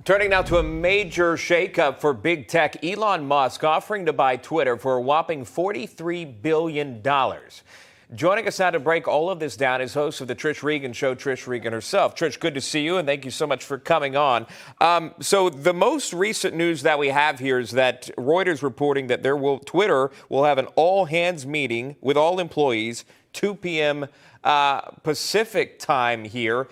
Turning now to a major shakeup for big tech. Elon Musk offering to buy Twitter for a whopping $43 billion. Joining us now to break all of this down is host of the Trish Regan Show, Trish Regan herself. Trish, good to see you, and thank you so much for coming on. So the most recent news that we have here is that Reuters reporting that Twitter will have an all-hands meeting with all employees, 2 p.m. Pacific time here.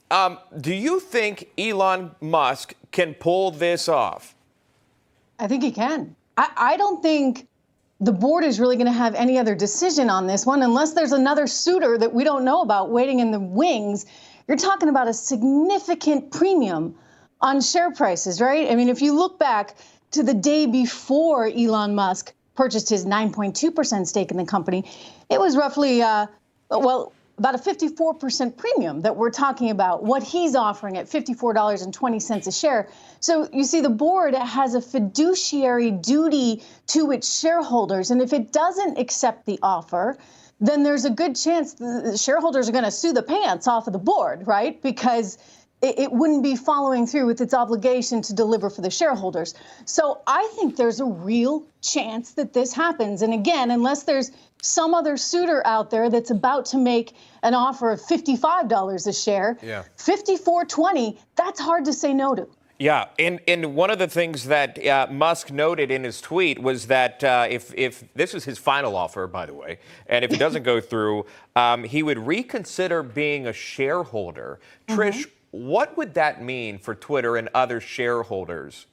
Do you think Elon Musk can pull this off? I think he can. I don't think the board is really going to have any other decision on this one unless there's another suitor that we don't know about waiting in the wings. You're talking about a significant premium on share prices, right? I mean, if you look back to the day before Elon Musk purchased his 9.2% stake in the company, it was roughly, about a 54% premium that we're talking about, what he's offering at $54.20 a share. So you see, the board has a fiduciary duty to its shareholders. And if it doesn't accept the offer, then there's a good chance the shareholders are going to sue the pants off of the board, right? Because it wouldn't be following through with its obligation to deliver for the shareholders. So I think there's a real chance that this happens. And again, unless there's some other suitor out there that's about to make an offer of $55 a share, $54.20, that's hard to say no to. Yeah, and one of the things that Musk noted in his tweet was that if this is his final offer, by the way, and if it doesn't go through, he would reconsider being a shareholder. Trish, what would that mean for Twitter and other shareholders?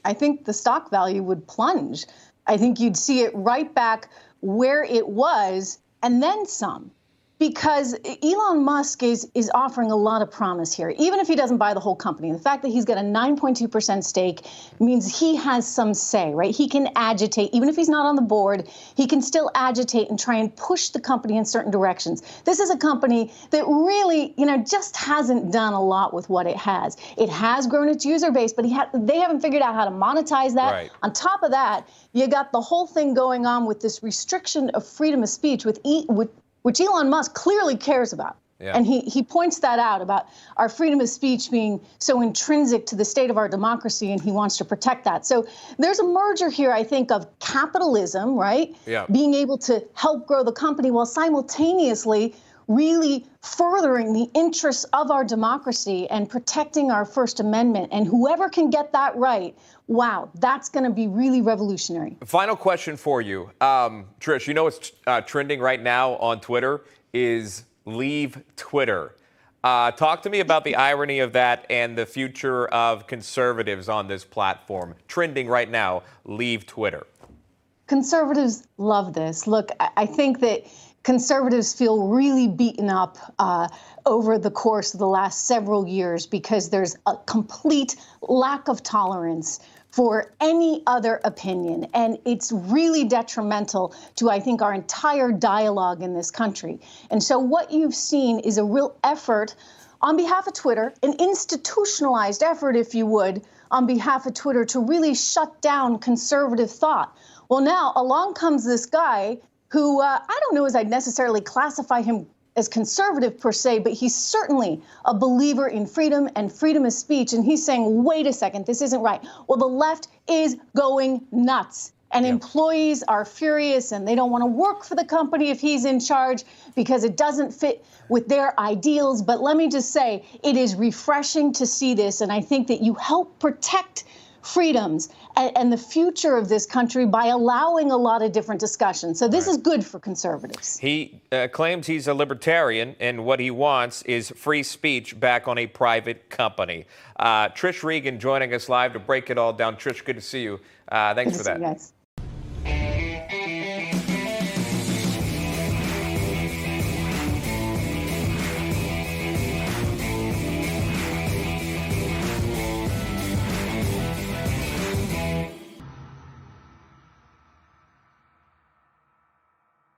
I think the stock value would plunge. I think you'd see it right back where it was and then some. Because Elon Musk is offering a lot of promise here, even if he doesn't buy the whole company. The fact that he's got a 9.2% stake means he has some say, right? He can agitate, even if he's not on the board, he can still agitate and try and push the company in certain directions. This is a company that really, just hasn't done a lot with what it has. It has grown its user base, but they haven't figured out how to monetize that. Right. On top of that, you got the whole thing going on with this restriction of freedom of speech which Elon Musk clearly cares about. Yeah. And he points that out about our freedom of speech being so intrinsic to the state of our democracy, and he wants to protect that. So there's a merger here, I think, of capitalism, right? Yeah. Being able to help grow the company while simultaneously really furthering the interests of our democracy and protecting our First Amendment. And whoever can get that right, wow, that's going to be really revolutionary. Final question for you. Trish, what's trending right now on Twitter is leave Twitter. Talk to me about the irony of that and the future of conservatives on this platform. Trending right now, leave Twitter. Conservatives love this. Look, I think that conservatives feel really beaten up over the course of the last several years because there's a complete lack of tolerance for any other opinion. And it's really detrimental to, I think, our entire dialogue in this country. And so what you've seen is a real effort on behalf of Twitter, an institutionalized effort, if you would, on behalf of Twitter to really shut down conservative thought. Well, now along comes this guy who I don't know as I'd necessarily classify him as conservative per se, but he's certainly a believer in freedom and freedom of speech. And he's saying, wait a second, this isn't right. Well, the left is going nuts. And employees are furious and they don't want to work for the company if he's in charge because it doesn't fit with their ideals. But let me just say, it is refreshing to see this. And I think that you help protect freedoms and the future of this country by allowing a lot of different discussions. So this is good for conservatives. He claims he's a libertarian, and what he wants is free speech back on a private company. Trish Regan joining us live to break it all down. Trish, good to see you. Thanks for that.